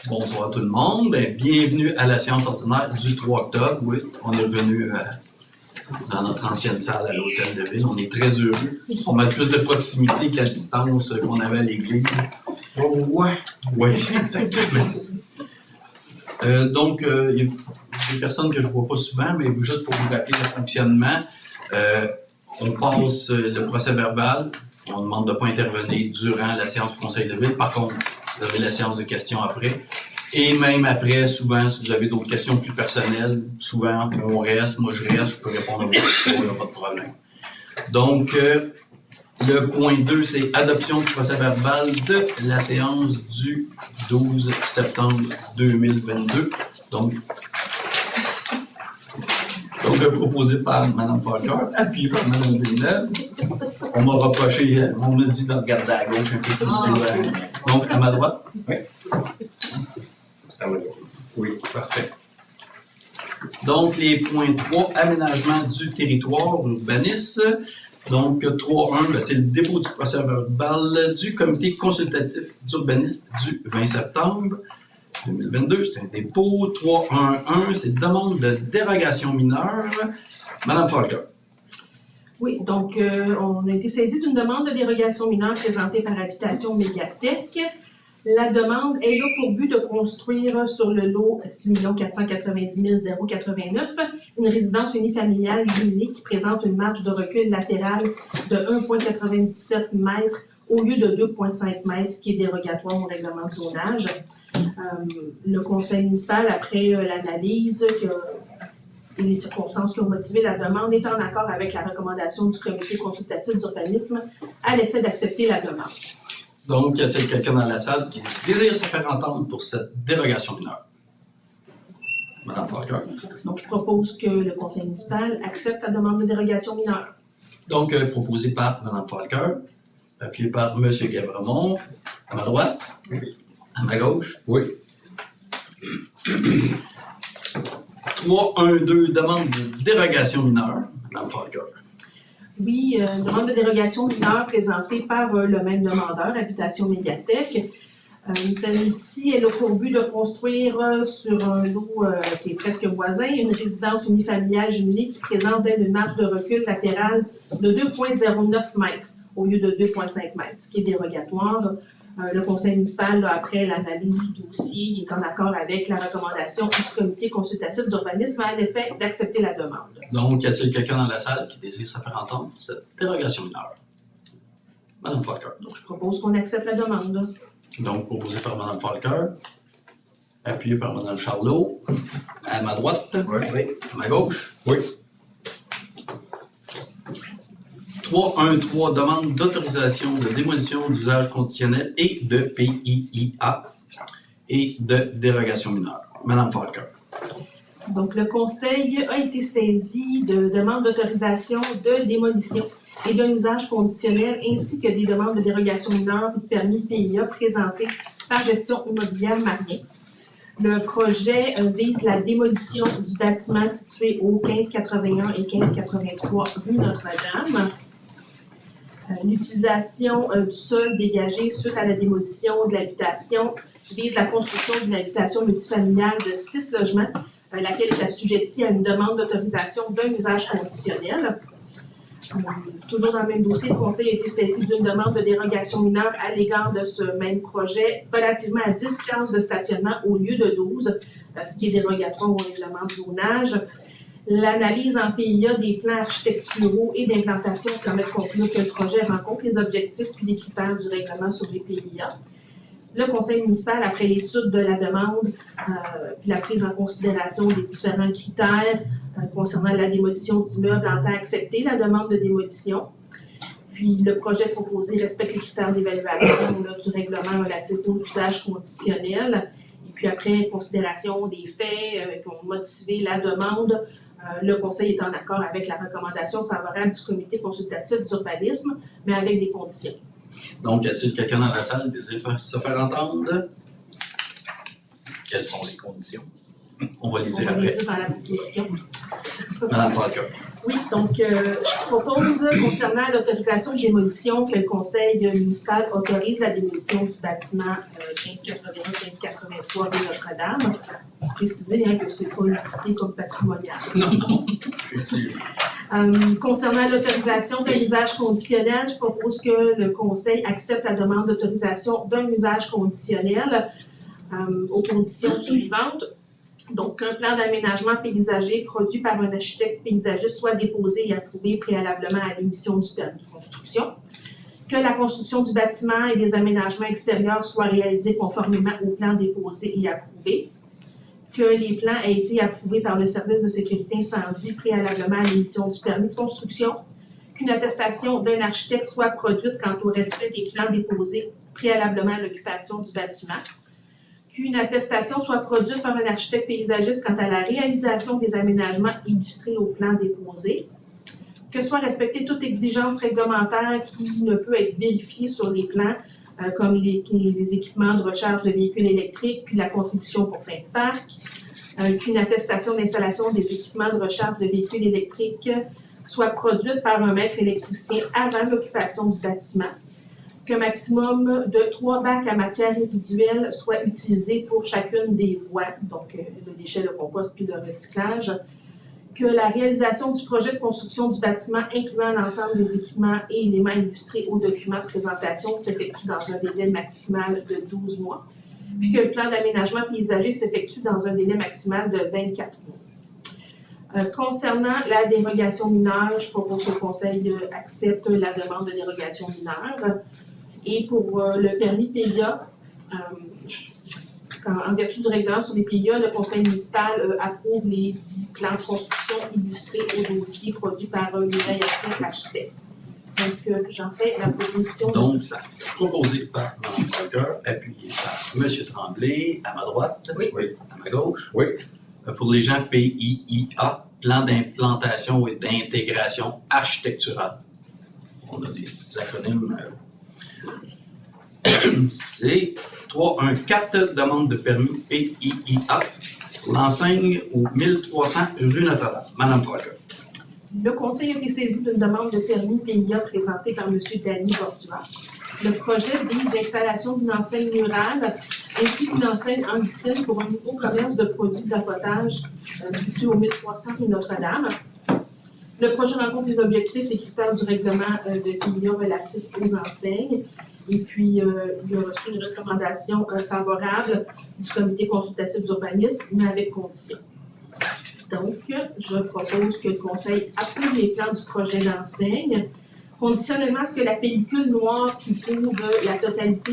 Bonsoir tout le monde. Bienvenue à la séance ordinaire du 3 octobre. Oui, on est revenu dans notre ancienne salle à l'Hôtel de Ville. On est très heureux. On a plus de proximité que la distance qu'on avait à l'église. On vous voit. Oui, exactement. Donc, il y a des personnes que je ne vois pas souvent, mais juste pour vous rappeler le fonctionnement, on passe le procès verbal. On demande de ne pas intervenir durant la séance du Conseil de Ville. Par contre, vous avez la séance de questions après. Et même après, souvent, si vous avez d'autres questions plus personnelles, souvent, on reste, moi je reste, je peux répondre à vos questions, il n'y a pas de problème. Donc, le point 2, c'est adoption du procès verbal de la séance du 12 septembre 2022. Donc proposé par Mme Falcoeur, appuyé par Mme Villeneuve. On m'a reproché, on m'a dit de regarder à gauche un peu ça. Donc, à ma droite. Oui. Ça va. Oui. Parfait. Donc, les points 3, aménagement du territoire, urbanisme. Donc, 3.1, c'est le dépôt du procès verbal du comité consultatif d'urbanisme du 20 septembre 2022. C'est un dépôt. 3.1.1, c'est demande de dérogation mineure. Madame Falcoeur. Oui, donc on a été saisi d'une demande de dérogation mineure présentée par Habitation Médiathèque. La demande est là pour but de construire sur le lot 6 490 089 une résidence unifamiliale jumelée qui présente une marge de recul latérale de 1,97 m au lieu de 2,5 m, ce qui est dérogatoire au règlement de zonage. Le conseil municipal, après l'analyse et les circonstances qui ont motivé la demande, est en accord avec la recommandation du comité consultatif d'urbanisme à l'effet d'accepter la demande. Donc, y a-t-il quelqu'un dans la salle qui désire se faire entendre pour cette dérogation mineure? Madame Falcoeur. Donc, je propose que le conseil municipal accepte la demande de dérogation mineure. Donc, proposé par Mme Falcoeur, appuyé par M. Gavremont. À ma droite? Oui. À ma gauche? Oui. 3.1.2, demande de dérogation mineure. Mme Falcoeur. Oui, une demande de dérogation mineure présentée par le même demandeur, Habitation Médiathèque. Celle-ci, elle a pour but de construire sur un lot qui est presque voisin une résidence unifamiliale jumelée qui présente une marge de recul latérale de 2,09 m au lieu de 2,5 m, ce qui est dérogatoire. Le conseil municipal, après l'analyse du dossier, est en accord avec la recommandation du comité consultatif d'urbanisme à l'effet d'accepter la demande. Donc, y a-t-il quelqu'un dans la salle qui désire se faire entendre pour cette dérogation mineure? Mme Falcoeur. Donc, je propose qu'on accepte la demande. Donc, proposé par Mme Falcoeur, appuyé par Mme Charlot. À ma droite? Oui. À ma gauche? Oui. 3.1.3, demande d'autorisation de démolition d'usage conditionnel et de PIIA et de dérogation mineure. Madame Falcoeur. Donc, le conseil a été saisi de demandes d'autorisation de démolition et d'un usage conditionnel ainsi que des demandes de dérogation mineure et de permis PIA présentées par Gestion immobilière Marien. Le projet vise la démolition du bâtiment situé au 1581 et 1583 rue Notre-Dame. L'utilisation du sol dégagé suite à la démolition de l'habitation vise la construction d'une habitation multifamiliale de 6 logements, laquelle est assujettie à une demande d'autorisation d'un usage conditionnel. Toujours dans le même dossier, le conseil a été saisi d'une demande de dérogation mineure à l'égard de ce même projet relativement à 10 places de stationnement au lieu de 12, ce qui est dérogatoire au règlement de zonage. L'analyse en PIA des plans architecturaux et d'implantation permet de conclure que le projet rencontre les objectifs puis les critères du règlement sur les PIA. Le conseil municipal, après l'étude de la demande puis la prise en considération des différents critères concernant la démolition d'immeubles, entend accepter la demande de démolition. Puis le projet proposé respecte les critères d'évaluation du règlement relatif aux usages conditionnels. Et puis après considération des faits qui ont motivé la demande, le conseil est en accord avec la recommandation favorable du comité consultatif d'urbanisme, mais avec des conditions. Donc, y a-t-il quelqu'un dans la salle qui désire se faire entendre? Quelles sont les conditions? On va les dire après. On va les dire dans la proposition. Madame Falca. Oui, donc je propose, concernant l'autorisation de démolition, que le conseil municipal autorise la démolition du bâtiment 1581-1583 de Notre-Dame. Je précise que ce n'est pas listé comme patrimonial. Non, effectivement. Concernant l'autorisation d'un usage conditionnel, je propose que le conseil accepte la demande d'autorisation d'un usage conditionnel aux conditions suivantes. Donc, qu'un plan d'aménagement paysager produit par un architecte paysagiste soit déposé et approuvé préalablement à l'émission du permis de construction. Que la construction du bâtiment et des aménagements extérieurs soient réalisés conformément au plan déposé et approuvé. Que les plans aient été approuvés par le service de sécurité incendie préalablement à l'émission du permis de construction. Qu'une attestation d'un architecte soit produite quant au respect des plans déposés préalablement à l'occupation du bâtiment. Qu'une attestation soit produite par un architecte paysagiste quant à la réalisation des aménagements illustrés au plan déposé. Que soit respectée toute exigence réglementaire qui ne peut être vérifiée sur les plans, comme les équipements de recharge de véhicules électriques, puis la contribution pour fin de parc. Qu'une attestation d'installation des équipements de recharge de véhicules électriques soit produite par un maître électricien avant l'occupation du bâtiment. Qu'un maximum de 3 bacs à matière résiduelle soient utilisés pour chacune des voies, donc le déchet, le compost puis le recyclage. Que la réalisation du projet de construction du bâtiment incluant l'ensemble des équipements et éléments illustrés au document de présentation s'effectue dans un délai maximal de 12 mois. Puis que le plan d'aménagement paysager s'effectue dans un délai maximal de 24 mois. Concernant la dérogation mineure, je propose que le conseil accepte la demande de dérogation mineure. Et pour le permis PIA, en vertu du règlement sur les PIA, le conseil municipal approuve les 10 plans de construction illustrés au dossier produit par Mireille Asselin, architecte. Donc, j'en fais la proposition Donc, de tout ça. Proposé par Mme Falca, appuyé par M. Tremblay, à ma droite, Oui. à ma gauche. Oui. Pour les gens PIIA, plan d'implantation et d'intégration architecturale. On a des petits acronymes. C'est 314 demande de permis PIIA pour l'enseigne au 1300 rue Notre-Dame. Madame Falca. Le conseil a été saisi d'une demande de permis PIA présentée par M. Danny Bordua. Le projet vise l'installation d'une enseigne murale ainsi qu'une enseigne en vitrine pour un nouveau commerce de produits d'apotage situé au 1300 rue Notre-Dame. Le projet rencontre les objectifs et critères du règlement de PIA relatif aux enseignes. Et puis, il a reçu une recommandation favorable du comité consultatif d'urbanisme, mais avec conditions. Donc, je propose que le conseil approuve les plans du projet d'enseigne, conditionnellement à ce que la pellicule noire qui couvre la totalité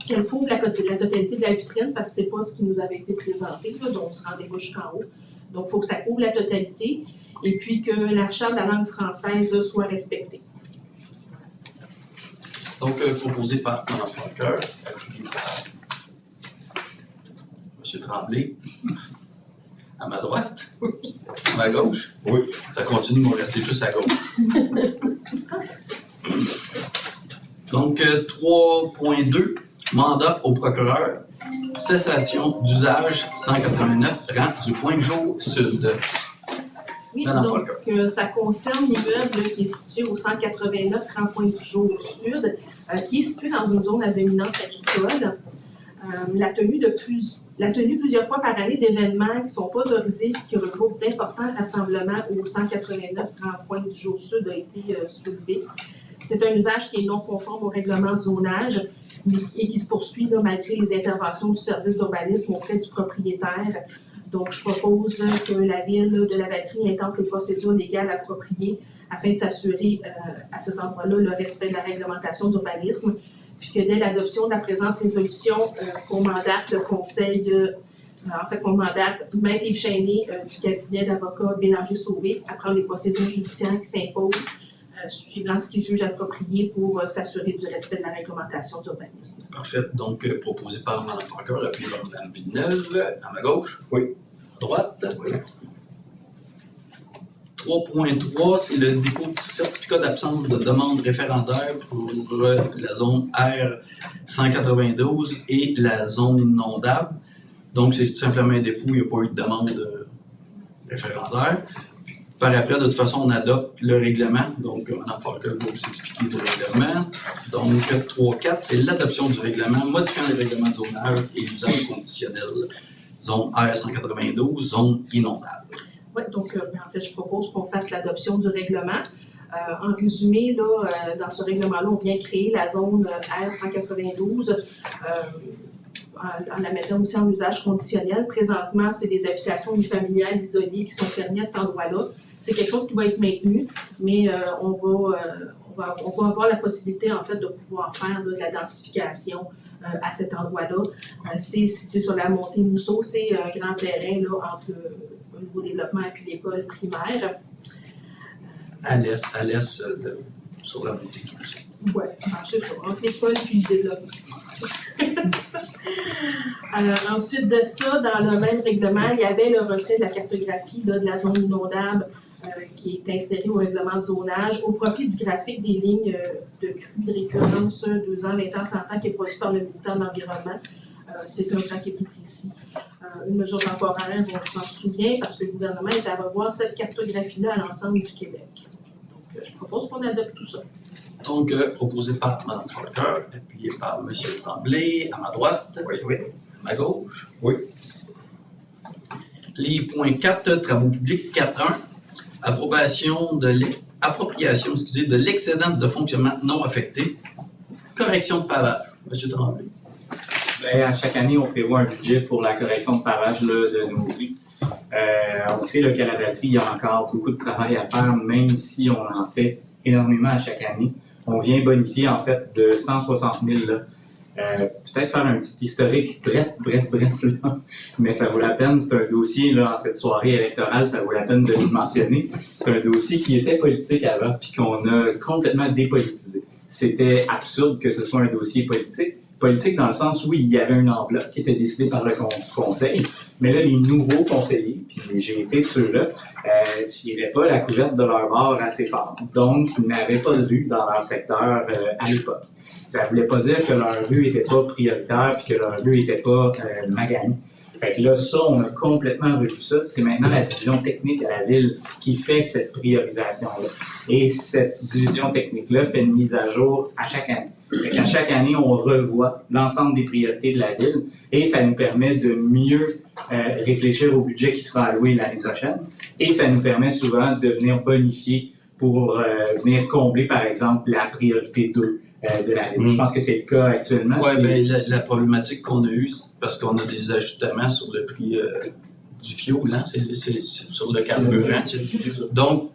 qu'elle couvre la totalité de la vitrine, parce que c'est pas ce qui nous avait été présenté, là, donc on se rendait pas jusqu'en haut. Donc, il faut que ça couvre la totalité, et puis que la charte de la langue française soit respectée. Donc, proposé par Mme Falca, appuyé par M. Tremblay, à ma droite, à ma gauche. Oui. Ça continue, mais on va rester juste à gauche. Donc, 3.2, mandat au procureur, cessation d'usage 189, rang du Pointe-Jour Sud. Oui, Madame donc ça concerne l'immeuble qui est situé au 189 rang Pointe-du-Jour Sud, qui est situé dans une zone à dominance agricole. La tenue plusieurs fois par année d'événements qui ne sont pas autorisés et qui regroupent d'importants rassemblements au 189 rang Pointe-du-Jour Sud a été soulevé. C'est un usage qui est non conforme au règlement de zonage et qui se poursuit là, malgré les interventions du service d'urbanisme auprès du propriétaire. Donc, je propose que la Ville de Lavaltrie intente les procédures légales appropriées afin de s'assurer à cet endroit-là le respect de la réglementation d'urbanisme, puis que dès l'adoption de la présente résolution, qu'on mandate le conseil, qu'on mandate Maître Yves Chêné du cabinet d'avocats Bélanger-Sauvé à prendre les procédures judiciaires qui s'imposent suivant ce qu'il juge approprié pour s'assurer du respect de la réglementation d'urbanisme. Parfait. Donc, proposé par Mme Falca, appuyé par Mme Villeneuve, à ma gauche. Oui. À droite. Oui. 3.3, c'est le dépôt du certificat d'absence de demande référendaire pour la zone R 192 et la zone inondable. Donc, c'est tout simplement un dépôt, il n'y a pas eu de demande référendaire. Par après, de toute façon, on adopte le règlement. Donc, Mme Parker va vous expliquer le règlement. Donc, 3.4, c'est l'adoption du règlement, modifiant les règlements de zonage et l'usage conditionnel. Zone R192, zone inondable. Oui, donc en fait, je propose qu'on fasse l'adoption du règlement. En résumé, là, dans ce règlement-là, on vient créer la zone R192 en la mettant aussi en usage conditionnel. Présentement, c'est des habitations unifamiliales isolées qui sont permises à cet endroit-là. C'est quelque chose qui va être maintenu, mais on va avoir la possibilité, en fait, de pouvoir faire là, de la densification à cet endroit-là. C'est situé sur la montée Mousseau. C'est un grand terrain là, entre le nouveau développement et puis l'école primaire. À l'est, sur la montée Mousseau. Oui, c'est ça, entre l'école et le développement. Ensuite de ça, dans le même règlement, il y avait le retrait de la cartographie là, de la zone inondable qui est insérée au règlement de zonage au profit du graphique des lignes de crues de récurrence 2 ans, 20 ans, 100 ans qui est produit par le ministère de l'Environnement. C'est un plan qui est plus précis. Une mesure temporaire, on s'en souvient, parce que le gouvernement est à revoir cette cartographie-là à l'ensemble du Québec. Donc, je propose qu'on adopte tout ça. Donc, proposé par Mme Parker, appuyé par M. Tremblay, à ma droite. Oui. À ma gauche. Oui. Les points 4, travaux publics, 4.1, appropriation de l'excédent de fonctionnement non affecté, correction de pavage. M. Tremblay. Bien, à chaque année, on prévoit un budget pour la correction de pavage là, de nos rues. On sait là, qu'à la batterie, il y a encore beaucoup de travail à faire, même si on en fait énormément à chaque année. On vient bonifier en fait de 160 000 là. Peut-être faire un petit historique, bref, là. Mais ça vaut la peine, c'est un dossier, là, en cette soirée électorale, ça vaut la peine de le mentionner. C'est un dossier qui était politique avant, puis qu'on a complètement dépolitisé. C'était absurde que ce soit un dossier politique. Politique dans le sens où il y avait une enveloppe qui était décidée par le conseil, mais là, les nouveaux conseillers, puis j'ai été de ceux-là, tiraient pas la couverte de leur bord assez fort. Donc, ils n'avaient pas de rue dans leur secteur à l'époque. Ça voulait pas dire que leur rue était pas prioritaire puis que leur rue était pas maganée. Fait que là, ça, on a complètement revu ça. C'est maintenant la division technique à la ville qui fait cette priorisation-là. Et cette division technique-là fait une mise à jour à chaque année. Fait qu'à chaque année, on revoit l'ensemble des priorités de la ville et ça nous permet de mieux réfléchir au budget qui sera alloué l'année prochaine. Et ça nous permet souvent de venir bonifier pour venir combler, par exemple, la priorité 2 de la ville. Je pense que c'est le cas actuellement. Oui, bien, la problématique qu'on a eue, c'est parce qu'on a des ajustements sur le prix du fioul, hein? C'est sur le carburant. Donc,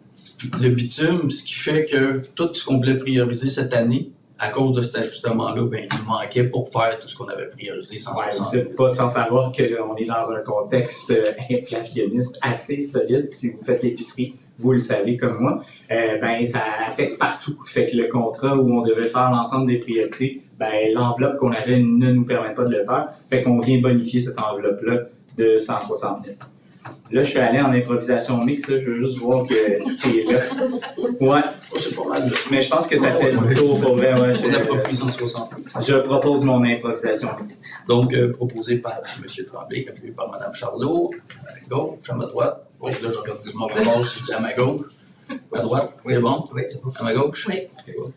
le bitume, ce qui fait que tout ce qu'on voulait prioriser cette année, à cause de cet ajustement-là, ben, il nous manquait pour faire tout ce qu'on avait priorisé sans Ouais, vous n'êtes pas sans savoir qu'on est dans un contexte inflationniste assez solide. Si vous faites l'épicerie, vous le savez comme moi. Ben, ça affecte partout. Fait que le contrat où on devait faire l'ensemble des priorités, ben, l'enveloppe qu'on avait ne nous permet pas de le faire. Fait qu'on vient bonifier cette enveloppe-là de 160 000. Là, je suis allé en improvisation mixte, là, je veux juste voir que tout est là. Ouais, c'est pas mal. Mais je pense que ça fait le tour pour vrai. Ouais, On a proposé 160 000. Je propose mon improvisation mixte. Donc, proposé par M. Tremblay, appuyé par Mme Charlot, à ma gauche, à ma droite. Oh, là, je regarde du mon rapport, si je dis à ma gauche. À droite, c'est bon? Oui, c'est bon. À ma gauche? Oui. Okay, bon.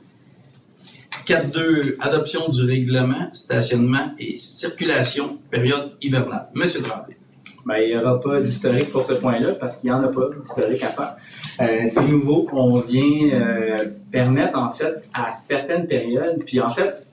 4.2, adoption du règlement, stationnement et circulation, période hivernale. M. Tremblay. Ben, il n'y aura pas d'historique pour ce point-là parce qu'il n'y en a pas d'historique à faire. C'est nouveau. On vient permettre, en fait, à certaines périodes, puis en fait,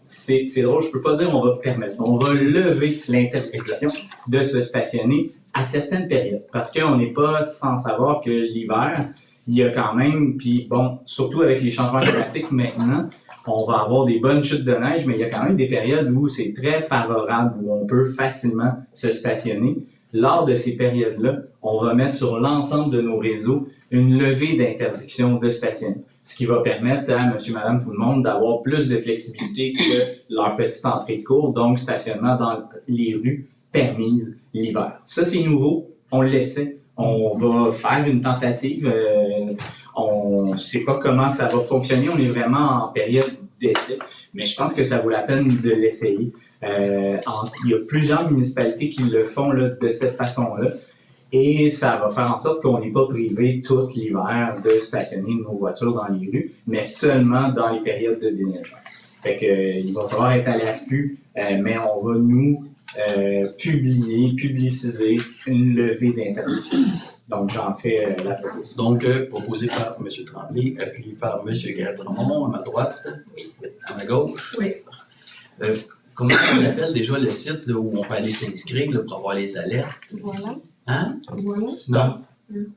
c'est drôle, je ne peux pas dire on va permettre, on va lever l'interdiction de se stationner à certaines périodes parce qu'on n'est pas sans savoir que l'hiver, il y a quand même, puis bon, surtout avec les changements climatiques maintenant, on va avoir des bonnes chutes de neige, mais il y a quand même des périodes où c'est très favorable, où on peut facilement se stationner. Lors de ces périodes-là, on va mettre sur l'ensemble de nos réseaux une levée d'interdiction de stationnement, ce qui va permettre à monsieur, madame, tout le monde d'avoir plus de flexibilité que leur petite entrée de cours, donc stationnement dans les rues permises l'hiver. Ça, c'est nouveau, on le laissait. On va faire une tentative. On ne sait pas comment ça va fonctionner. On est vraiment en période d'essai. Mais je pense que ça vaut la peine de l'essayer. Il y a plusieurs municipalités qui le font là, de cette façon-là. Et ça va faire en sorte qu'on n'est pas privé tout l'hiver de stationner nos voitures dans les rues, mais seulement dans les périodes de déneigement. Fait que, il va falloir être à l'affût, mais on va nous publiciser une levée d'interdiction. Donc, j'en fais la proposition. Donc, proposé par M. Tremblay, appuyé par M. Gerdremont, à ma droite, à ma gauche. Oui. Comment on appelle déjà le site là, où on peut aller s'inscrire là, pour avoir les alertes? Voilà. Hein? Voilà. Non.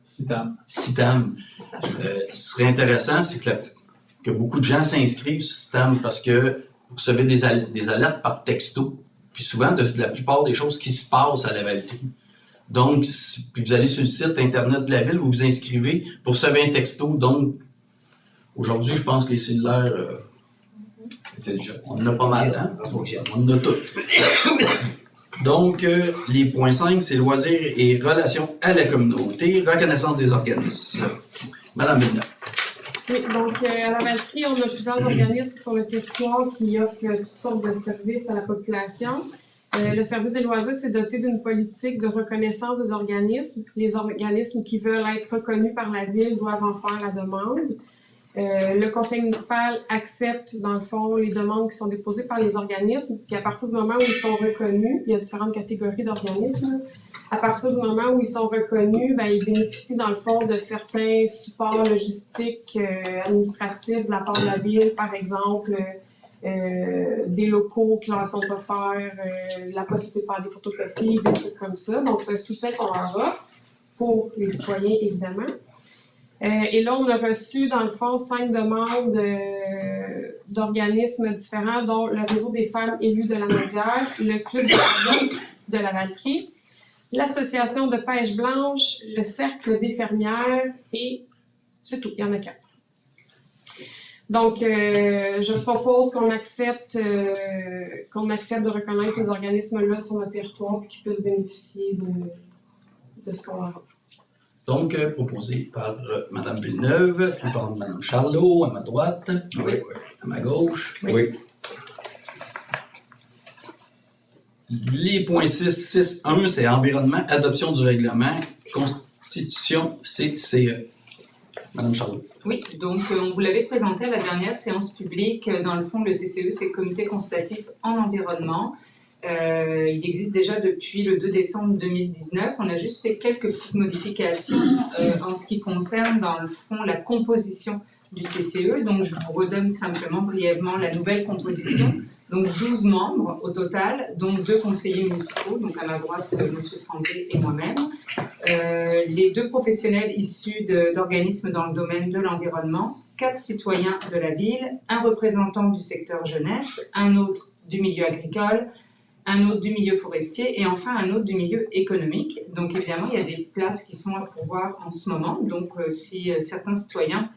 Citam. Citam. Ce serait intéressant, c'est que beaucoup de gens s'inscrivent sur Citam parce que vous recevez des alertes par texto, puis souvent de la plupart des choses qui se passent à la Valtrie. Donc, puis vous allez sur le site internet de la ville, vous vous inscrivez, vous recevez un texto. Donc, aujourd'hui, je pense que les cellulaires, on en a pas mal, hein? On en a tout. Donc, les points 5, c'est loisirs et relations à la communauté, reconnaissance des organismes. Madame Villeneuve. Oui, donc à la Valtrie, on a plusieurs organismes sur le territoire qui offrent toutes sortes de services à la population. Le service des loisirs s'est doté d'une politique de reconnaissance des organismes. Les organismes qui veulent être reconnus par la ville doivent en faire la demande. Le conseil municipal accepte, dans le fond, les demandes qui sont déposées par les organismes. Puis à partir du moment où ils sont reconnus, il y a différentes catégories d'organismes. À partir du moment où ils sont reconnus, ben, ils bénéficient, dans le fond, de certains supports logistiques, administratifs de la part de la ville, par exemple, des locaux qui leur sont offerts, la possibilité de faire des photocopies, des trucs comme ça. Donc, c'est un soutien qu'on leur offre pour les citoyens, évidemment. Et là, on a reçu, dans le fond, 5 demandes d'organismes différents, dont le Réseau des femmes élues de la Naudière, le Club de la Valtrie, l'Association de pêche blanche, le Cercle des fermières, et c'est tout, il y en a 4. Donc, je propose qu'on accepte de reconnaître ces organismes-là sur notre territoire et qu'ils puissent bénéficier de ce qu'on leur offre. Donc, proposé par Mme Villeneuve, puis par Mme Charlot, à ma droite, Oui. à ma gauche. Oui. Les points 6, 6.1, c'est environnement, adoption du règlement, constitution, CCE. Mme Charlot. Oui, donc on vous l'avait présenté à la dernière séance publique. Dans le fond, le CCE, c'est le Comité consultatif en environnement. Il existe déjà depuis le 2 décembre 2019. On a juste fait quelques petites modifications en ce qui concerne, dans le fond, la composition du CCE. Donc, je vous redonne simplement brièvement la nouvelle composition. Donc, 12 membres au total, dont 2 conseillers municipaux, donc à ma droite, M. Tremblay et moi-même. Les 2 professionnels issus d'organismes dans le domaine de l'environnement, 4 citoyens de la ville, un représentant du secteur jeunesse, un autre du milieu agricole, un autre du milieu forestier et enfin un autre du milieu économique. Donc évidemment, il y a des places qui sont à pourvoir en ce moment. Donc si certains citoyens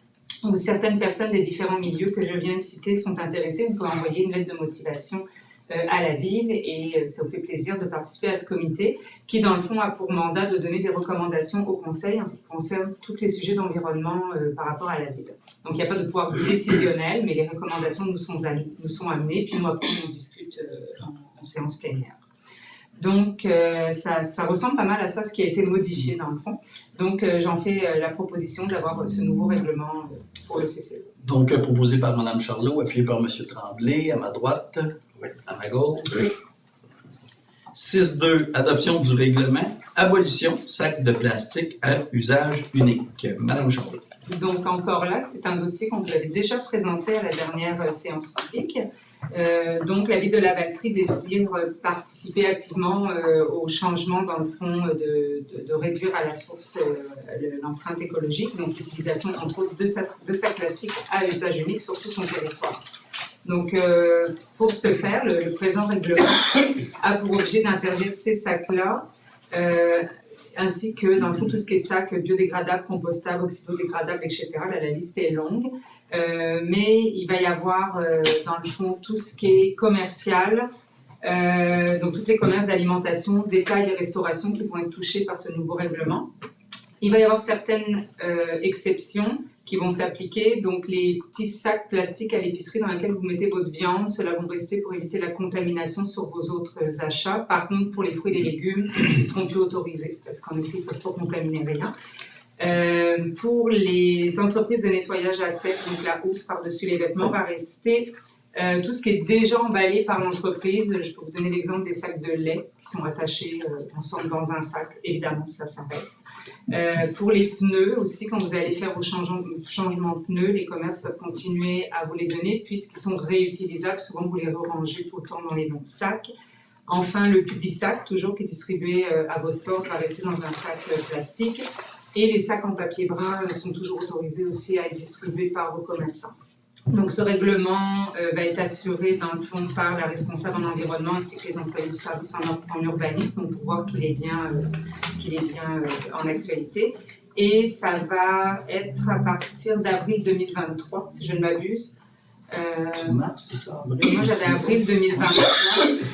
ou certaines personnes des différents milieux que je viens de citer sont intéressés, vous pouvez envoyer une lettre de motivation à la ville et ça vous fait plaisir de participer à ce comité qui, dans le fond, a pour mandat de donner des recommandations au conseil en ce qui concerne tous les sujets d'environnement par rapport à la ville. Donc, il n'y a pas de pouvoir décisionnel, mais les recommandations nous sont amenées, puis nous, après, on discute en séance plénière. Donc, ça ressemble pas mal à ça, ce qui a été modifié dans le fond. Donc, j'en fais la proposition d'avoir ce nouveau règlement pour le CCE. Donc, proposé par Mme Charlot, appuyé par M. Tremblay, à ma droite, à ma gauche. Oui. 6.2, adoption du règlement, abolition sac de plastique à usage unique. Mme Charlot. Donc, encore là, c'est un dossier qu'on vous avait déjà présenté à la dernière séance publique. Donc, la ville de la Valtrie désire participer activement au changement, dans le fond, de réduire à la source l'empreinte écologique, donc l'utilisation, entre autres, de sacs plastiques à usage unique sur tout son territoire. Donc, pour ce faire, le présent règlement a pour objet d'interdire ces sacs-là, ainsi que, dans le fond, tout ce qui est sacs biodégradables, compostables, oxydodégradables, etc. Là, la liste est longue. Mais il va y avoir, dans le fond, tout ce qui est commercial, donc tous les commerces d'alimentation, détail et restauration qui vont être touchés par ce nouveau règlement. Il va y avoir certaines exceptions qui vont s'appliquer. Donc les petits sacs plastiques à l'épicerie dans lesquels vous mettez votre viande, ceux-là vont rester pour éviter la contamination sur vos autres achats. Par contre, pour les fruits et les légumes, ils seront plus autorisés parce qu'en effet, ils ne peuvent pas contaminer rien. Pour les entreprises de nettoyage à sec, donc la housse par-dessus les vêtements va rester tout ce qui est déjà emballé par l'entreprise. Je peux vous donner l'exemple des sacs de lait qui sont attachés ensemble dans un sac. Évidemment, ça reste. Pour les pneus aussi, quand vous allez faire vos changements de pneus, les commerces peuvent continuer à vous les donner puisqu'ils sont réutilisables. Souvent, vous les rangez tout le temps dans les mêmes sacs. Enfin, le Publisac, toujours qui est distribué à votre porte, va rester dans un sac plastique. Et les sacs en papier brun sont toujours autorisés aussi à être distribués par vos commerçants. Donc ce règlement va être assuré dans le fond par la responsable en environnement ainsi que les employés du service en urbanisme, donc pour voir qu'il est bien en actualité. Et ça va être à partir d'avril 2023, si je ne m'abuse. C'est mars, c'est ça? Avril? Moi j'avais avril 2023.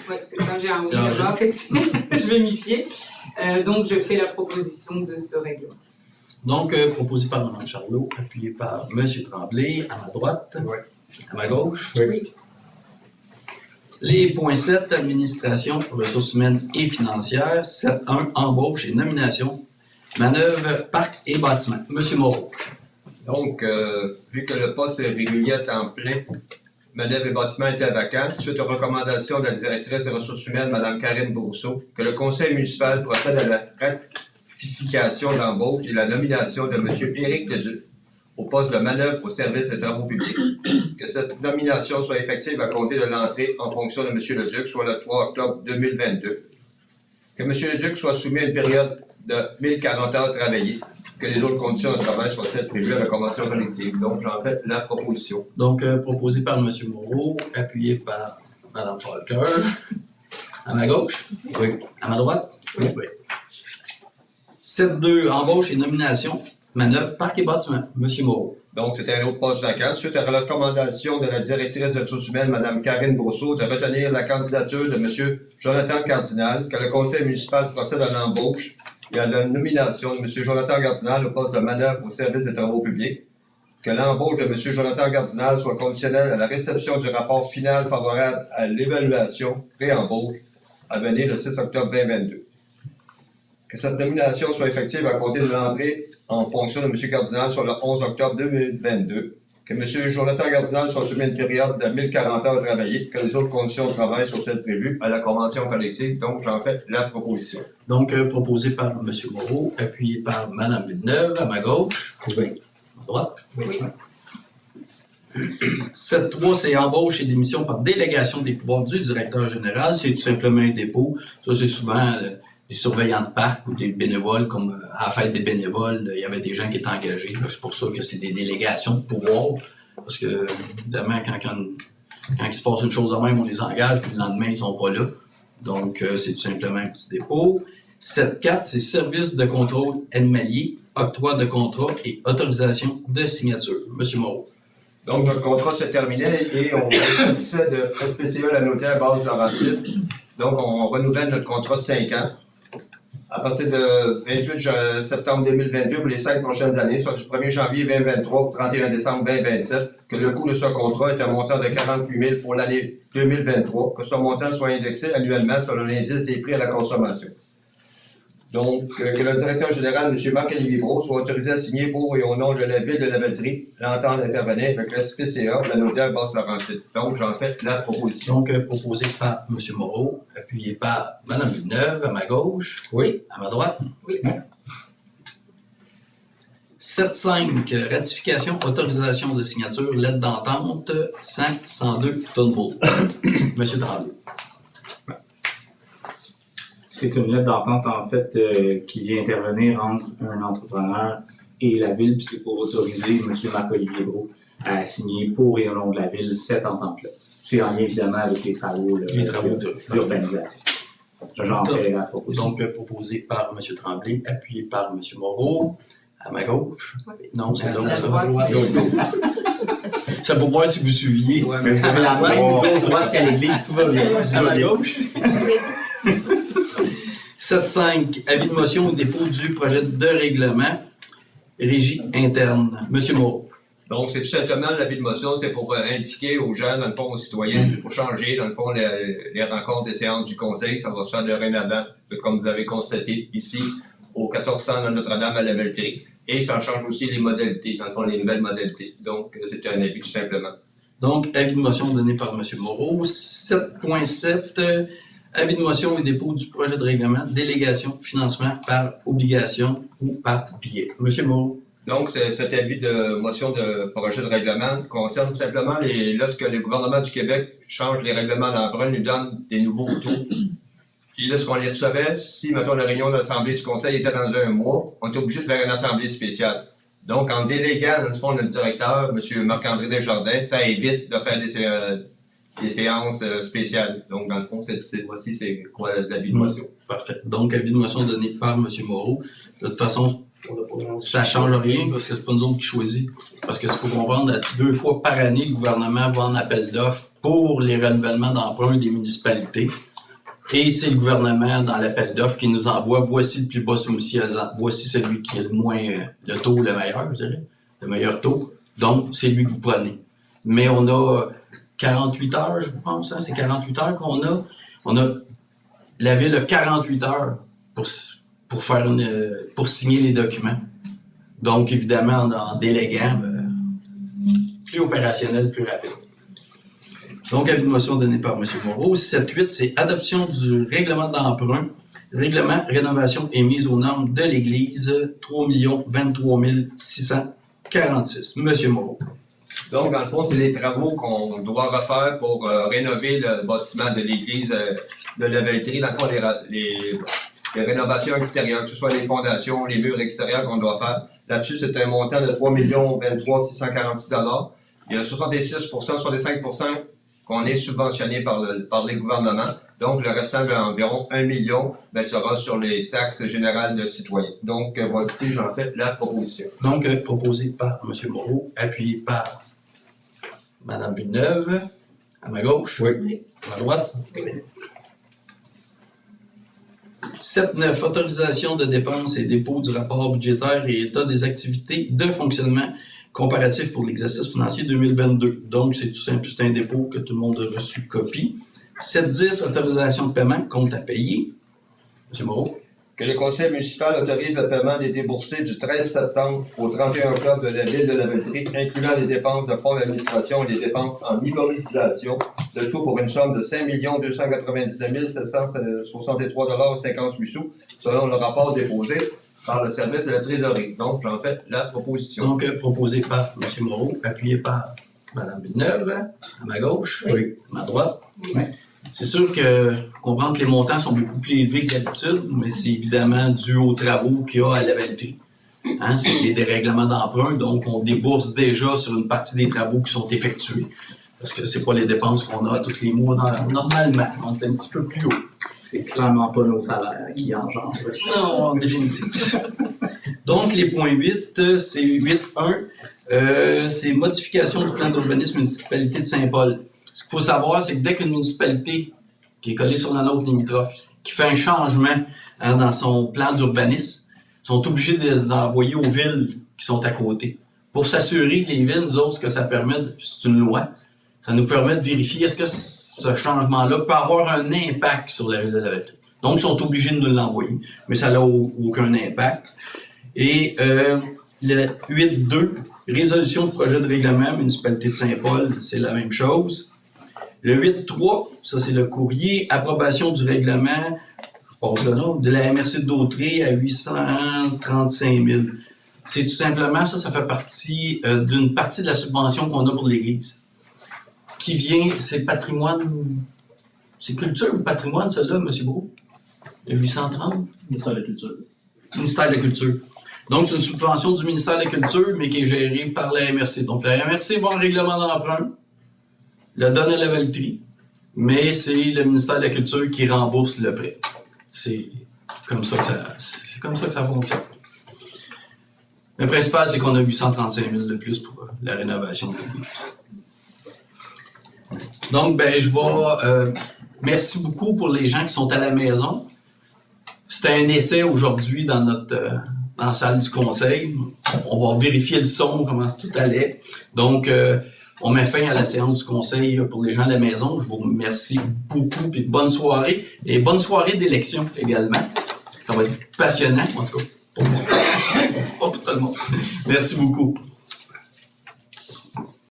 Ouais, c'est ça, j'ai un oui là-bas, fait que je vais m'y fier. Donc je fais la proposition de ce règlement. Donc, proposé par Mme Charlot, appuyé par M. Tremblay, à ma droite, Oui. à ma gauche. Oui. Les points 7, administration, ressources humaines et financières. 7.1, embauche et nomination. Manœuvre, parc et bâtiment. M. Moreau. Donc, vu que le poste est régulier à temps plein, manœuvre et bâtiment était vacant, suite aux recommandations de la directrice des ressources humaines, Mme Karine Bourseau, que le conseil municipal procède à la ratification d'embauche et la nomination de M. Éric Leduc au poste de manœuvre au service des travaux publics. Que cette nomination soit effective à compter de l'entrée en fonction de M. Leduc, soit le 3 octobre 2022. Que M. Leduc soit soumis à une période de 1040 heures travaillées. Que les autres conditions de travail soient celles prévues à la convention collective. Donc, j'en fais la proposition. Donc, proposé par M. Moreau, appuyé par Mme Falker. À ma gauche? Oui. À ma droite? Oui. 7.2, embauche et nomination. Manœuvre, parc et bâtiment. M. Moreau. Donc, c'était un autre poste vacant. Suite à la recommandation de la directrice des ressources humaines, Mme Karine Bourseau, de retenir la candidature de M. Jonathan Cardinal, que le conseil municipal procède à l'embauche et à la nomination de M. Jonathan Cardinal au poste de manœuvre au service des travaux publics. Que l'embauche de M. Jonathan Cardinal soit conditionnelle à la réception du rapport final favorable à l'évaluation pré-embauche à venir le 6 octobre 2022. Que cette nomination soit effective à compter de l'entrée en fonction de M. Cardinal sur le 11 octobre 2022. Que M. Jonathan Cardinal soit soumis à une période de 1040 heures travaillées. Que les autres conditions de travail soient celles prévues à la convention collective. Donc, j'en fais la proposition. Donc, proposé par M. Moreau, appuyé par Mme Villeneuve, à ma gauche. Oui. À ma droite. Oui. 7.3, c'est embauche et démission par délégation des pouvoirs du directeur général. C'est tout simplement un dépôt. Ça, c'est souvent des surveillants de parc ou des bénévoles, comme à la fête des bénévoles, il y avait des gens qui étaient engagés. C'est pour ça que c'est des délégations de pouvoir. Parce que, évidemment, quand il se passe une chose de même, on les engage, puis le lendemain, ils ne sont pas là. Donc, c'est tout simplement un petit dépôt. 7.4, c'est service de contrôle animalier, octroi de contrat et autorisation de signature. M. Moreau. Donc, notre contrat se terminait et on fait de SPCA la Naudière base Laurentide. Donc, on renouvelle notre contrat 5 ans. À partir de 28 septembre 2022 pour les 5 prochaines années, soit du 1er janvier 2023 au 31 décembre 2027, que le coût de ce contrat est un montant de 48 000 pour l'année 2023, que ce montant soit indexé annuellement selon l'indice des prix à la consommation. Donc, que le directeur général, M. Marc-Olivier Brault, soit autorisé à signer pour et au nom de la ville de Lavaltrie l'entente d'intervenir avec la SPCA, la Naudière Basse-Laurentide. Donc, j'en fais la proposition. Donc, proposé par M. Moreau, appuyé par Mme Villeneuve, à ma gauche. Oui. À ma droite. Oui. 7.5, ratification, autorisation de signature, lettre d'entente, 502 Turnbull. M. Tremblay. C'est une lettre d'entente, en fait, qui vient intervenir entre un entrepreneur et la ville, puis c'est pour autoriser M. Marc-Olivier Brault à signer pour et au nom de la ville cette entente-là. C'est en lien, évidemment, avec les travaux d'urbanisation. J'en fais la proposition. Donc, proposé par M. Tremblay, appuyé par M. Moreau, à ma gauche. Non, c'est l'autre. À la droite. C'est pour voir si vous suiviez. Ouais, mais vous avez la même droite qu'à l'église, tout va bien. À ma gauche. 7.5, avis de motion au dépôt du projet de règlement, régie interne. M. Moreau. Donc, c'est tout simplement l'avis de motion, c'est pour indiquer aux gens, dans le fond, aux citoyens, pour changer, dans le fond, les rencontres des séances du Conseil, ça va se faire dorénavant, comme vous avez constaté ici, au 1400 de Notre-Dame à la Belleterie. Et ça change aussi les modalités, dans le fond, les nouvelles modalités. Donc, c'était un avis tout simplement. Donc, avis de motion donné par M. Moreau. 7.7, avis de motion et dépôt du projet de règlement, délégation, financement par obligation ou par billet. M. Moreau. Donc, cet avis de motion de projet de règlement concerne simplement lorsque le gouvernement du Québec change les règlements d'emprunt, nous donne des nouveaux taux. Puis lorsqu'on les recevait, si, mettons, la réunion de l'Assemblée du Conseil était dans un mois, on était obligé de faire une assemblée spéciale. Donc, en déléguant, dans le fond, notre directeur, M. Marc-André Desjardins, ça évite de faire des séances spéciales. Donc, dans le fond, voici c'est quoi l'avis de motion. Parfait. Donc, avis de motion donné par M. Moreau. De toute façon, ça ne change rien parce que c'est pas nous autres qui choisissons. Parce que ce qu'il faut comprendre, 2 fois par année, le gouvernement va en appel d'offres pour les renouvellements d'emprunt des municipalités. Et c'est le gouvernement, dans l'appel d'offres, qui nous envoie voici le plus bas soumission, voici celui qui a le moins, le taux le meilleur, je dirais, le meilleur taux. Donc, c'est lui que vous prenez. Mais on a 48 heures, je pense, hein, c'est 48 heures qu'on a. La Ville a 48 heures pour signer les documents. Donc, évidemment, en déléguant, plus opérationnel, plus rapide. Donc, avis de motion donné par M. Moreau. 7.8, c'est adoption du règlement d'emprunt, règlement, rénovation et mise aux normes de l'Église, 3 23 646. M. Moreau. Donc, dans le fond, c'est les travaux qu'on doit refaire pour rénover le bâtiment de l'Église de la Belleterie. Dans le fond, les rénovations extérieures, que ce soit les fondations, les murs extérieurs qu'on doit faire. Là-dessus, c'est un montant de 3 23 646 $. Il y a 65% qu'on est subventionné par les gouvernements. Donc, le restant d'environ 1 million sera sur les taxes générales de citoyens. Donc, voici, j'en fais la proposition. Donc, proposé par M. Moreau, appuyé par Mme Villeneuve, à ma gauche. Oui. À ma droite. Oui. 7.9, autorisation de dépenses et dépôt du rapport budgétaire et état des activités de fonctionnement comparatif pour l'exercice financier 2022. Donc, c'est tout simple, c'est un dépôt que tout le monde a reçu copie. 7.10, autorisation de paiement, compte à payer. M. Moreau. Que le conseil municipal autorise le paiement des déboursés du 13 septembre au 31 octobre de la Ville de la Belleterie, incluant les dépenses de fonds d'administration et les dépenses en immobilisation, le tout pour une somme de 5 299 763,58 $, selon le rapport déposé par le service de la trésorerie. Donc, j'en fais la proposition. Donc, proposé par M. Moreau, appuyé par Mme Villeneuve, à ma gauche, Oui. à ma droite. Oui. C'est sûr que faut comprendre que les montants sont beaucoup plus élevés que d'habitude, mais c'est évidemment dû aux travaux qu'il y a à la Belleterie. Hein, c'est des dérèglements d'emprunt, donc on débourse déjà sur une partie des travaux qui sont effectués. Parce que c'est pas les dépenses qu'on a tous les mois normalement. On est un petit peu plus haut. C'est clairement pas nos salaires qui engendrent ça. Non, en définitive. Donc, les points 8, c'est 8.1, c'est modification du plan d'urbanisme municipalité de Saint-Paul. Ce qu'il faut savoir, c'est que dès qu'une municipalité qui est collée sur la nôtre limitrophe, qui fait un changement dans son plan d'urbanisme, sont obligés d'envoyer aux villes qui sont à côté. Pour s'assurer que les villes, nous autres, ce que ça permet, c'est une loi, ça nous permet de vérifier est-ce que ce changement-là peut avoir un impact sur la ville de la Belleterie. Donc, ils sont obligés de nous l'envoyer, mais ça n'a aucun impact. Et le 8.2, résolution du projet de règlement, municipalité de Saint-Paul, c'est la même chose. Le 8.3, ça c'est le courrier, approbation du règlement, je passe le nom, de la MRC de Dautrey à 835 000. C'est tout simplement, ça fait partie d'une partie de la subvention qu'on a pour l'Église. Qui vient, c'est patrimoine, c'est culture ou patrimoine, celle-là, M. Beau? Le 830? Ministère de la Culture. Ministère de la Culture. Donc, c'est une subvention du ministère de la Culture, mais qui est gérée par la MRC. Donc, la MRC va en règlement d'emprunt, la donne à la Belleterie, mais c'est le ministère de la Culture qui rembourse le prêt. C'est comme ça que ça fonctionne. Le principal, c'est qu'on a 835 000 de plus pour la rénovation de l'église. Donc, je vais... merci beaucoup pour les gens qui sont à la maison. C'était un essai aujourd'hui dans dans la salle du conseil. On va vérifier le son, comment tout allait. Donc, on met fin à la séance du conseil pour les gens de la maison. Je vous remercie beaucoup et bonne soirée. Et bonne soirée d'élection également. Ça va être passionnant, en tout cas, pour moi. Pas pour tout le monde. Merci beaucoup.